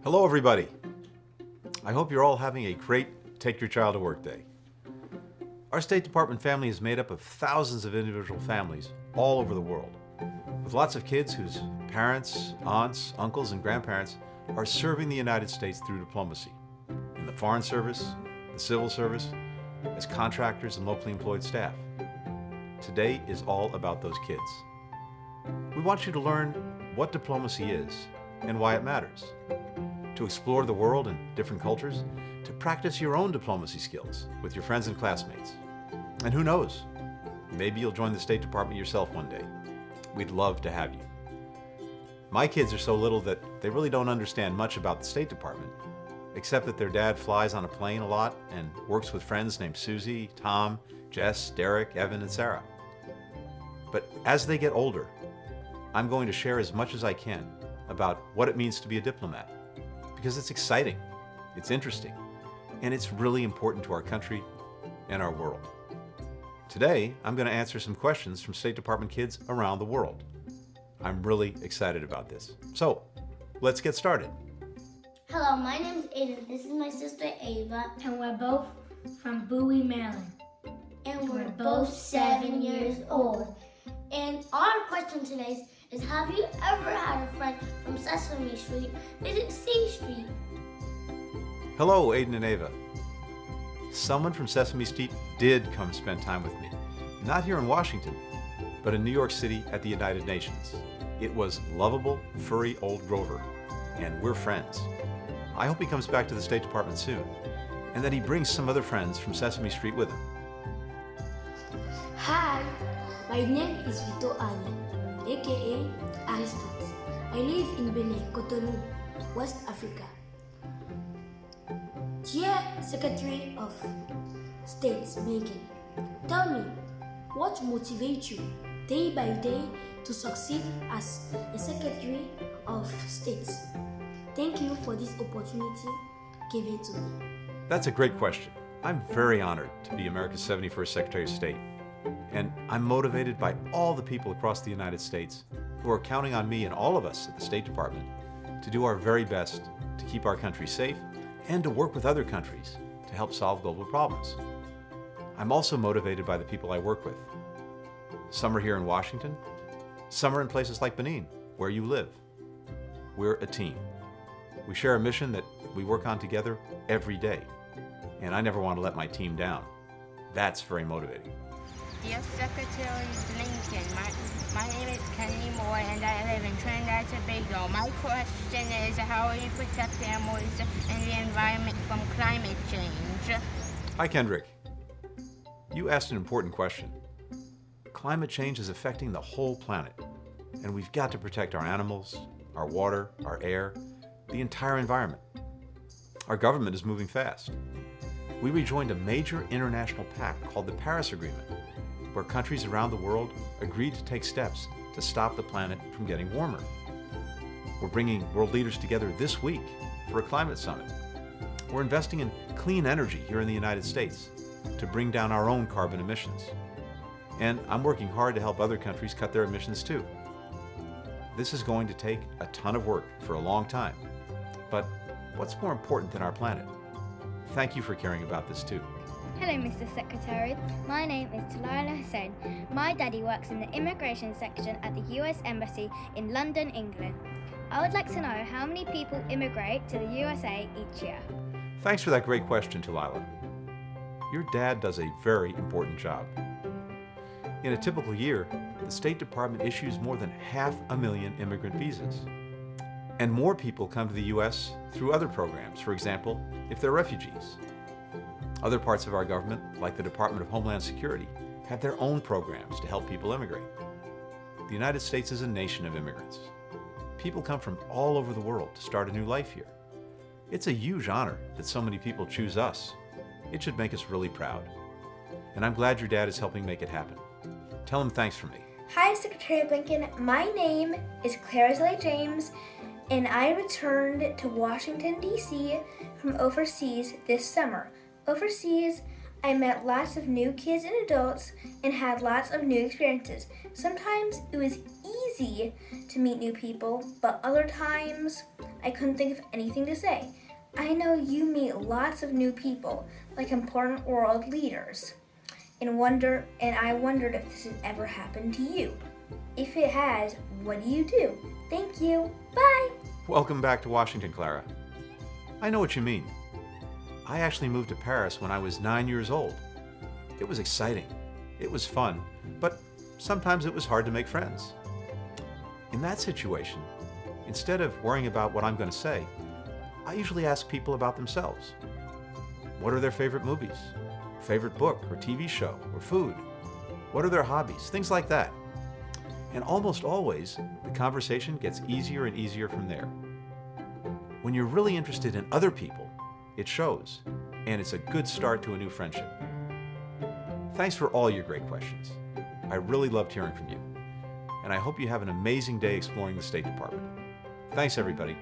Hello, everybody. I hope you're all having a great Take Your Child to Work Day. Our State Department family is made up of thousands of individual families all over the world, with lots of kids whose parents, aunts, uncles, and grandparents are serving the United States through diplomacy, in the Foreign Service, the Civil Service, as contractors and locally employed staff. Today is all about those kids. We want you to learn what diplomacy is and why it matters, to explore the world and different cultures, to practice your own diplomacy skills with your friends and classmates. And who knows, maybe you'll join the State Department yourself one day. We'd love to have you. My kids are so little that they really don't understand much about the State Department, except that their dad flies on a plane a lot and works with friends named Susie, Tom, Jess, Derek, Evan, and Sarah. But as they get older, I'm going to share as much as I can about what it means to be a diplomat, because it's exciting, it's interesting, and it's really important to our country and our world. Today, I'm going to answer some questions from State Department kids around the world. I'm really excited about this. So, let's get started. Hello, my name is Aiden. This is my sister Ava. And we're both from Bowie, Maryland. And we're both 7 years old. And our question today is, have you ever had a friend from Sesame Street visit C Street? Hello, Aiden and Ava. Someone from Sesame Street did come spend time with me. Not here in Washington, but in New York City at the United Nations. It was lovable, furry old Grover, and we're friends. I hope he comes back to the State Department soon, and that he brings some other friends from Sesame Street with him. Hi, my name is Vito Ali, aka Aristotle. I live in Benin, Cotonou, West Africa. Dear Secretary of State Blinken, tell me, what motivates you day by day to succeed as a Secretary of State? Thank you for this opportunity given to me. That's a great question. I'm very honored to be America's 71st Secretary of State. And I'm motivated by all the people across the United States who are counting on me and all of us at the State Department to do our very best to keep our country safe and to work with other countries to help solve global problems. I'm also motivated by the people I work with. Some are here in Washington, some are in places like Benin, where you live. We're a team. We share a mission that we work on together every day, and I never want to let my team down. That's very motivating. Dear Secretary Blinken, my name is Kenny Moore and I live in Trinidad and Tobago. My question is, how will you protect animals and the environment from climate change? Hi, Kendrick. You asked an important question. Climate change is affecting the whole planet, and we've got to protect our animals, our water, our air, the entire environment. Our government is moving fast. We rejoined a major international pact called the Paris Agreement, where countries around the world agreed to take steps to stop the planet from getting warmer. We're bringing world leaders together this week for a climate summit. We're investing in clean energy here in the United States to bring down our own carbon emissions. And I'm working hard to help other countries cut their emissions too. This is going to take a ton of work for a long time. But what's more important than our planet? Thank you for caring about this too. Hello, Mr. Secretary. My name is Talila Hussain. My daddy works in the immigration section at the US Embassy in London, England. I would like to know how many people immigrate to the USA each year. Thanks for that great question, Talila. Your dad does a very important job. In a typical year, the State Department issues more than 500,000 immigrant visas. And more people come to the U.S. through other programs, for example, if they're refugees. Other parts of our government, like the Department of Homeland Security, have their own programs to help people immigrate. The United States is a nation of immigrants. People come from all over the world to start a new life here. It's a huge honor that so many people choose us. It should make us really proud. And I'm glad your dad is helping make it happen. Tell him thanks from me. Hi, Secretary Blinken. My name is Clara Zelle James, and I returned to Washington, D.C. from overseas this summer. Overseas, I met lots of new kids and adults and had lots of new experiences. Sometimes it was easy to meet new people, but other times I couldn't think of anything to say. I know you meet lots of new people, like important world leaders, and I wondered if this has ever happened to you. If it has, what do you do? Thank you. Bye. Welcome back to Washington, Clara. I know what you mean. I actually moved to Paris when I was 9 years old. It was exciting. It was fun, but sometimes it was hard to make friends. In that situation, instead of worrying about what I'm going to say, I usually ask people about themselves. What are their favorite movies, favorite book or TV show or food? What are their hobbies? Things like that. And almost always, the conversation gets easier and easier from there. When you're really interested in other people, it shows, and it's a good start to a new friendship. Thanks for all your great questions. I really loved hearing from you. And I hope you have an amazing day exploring the State Department. Thanks, everybody.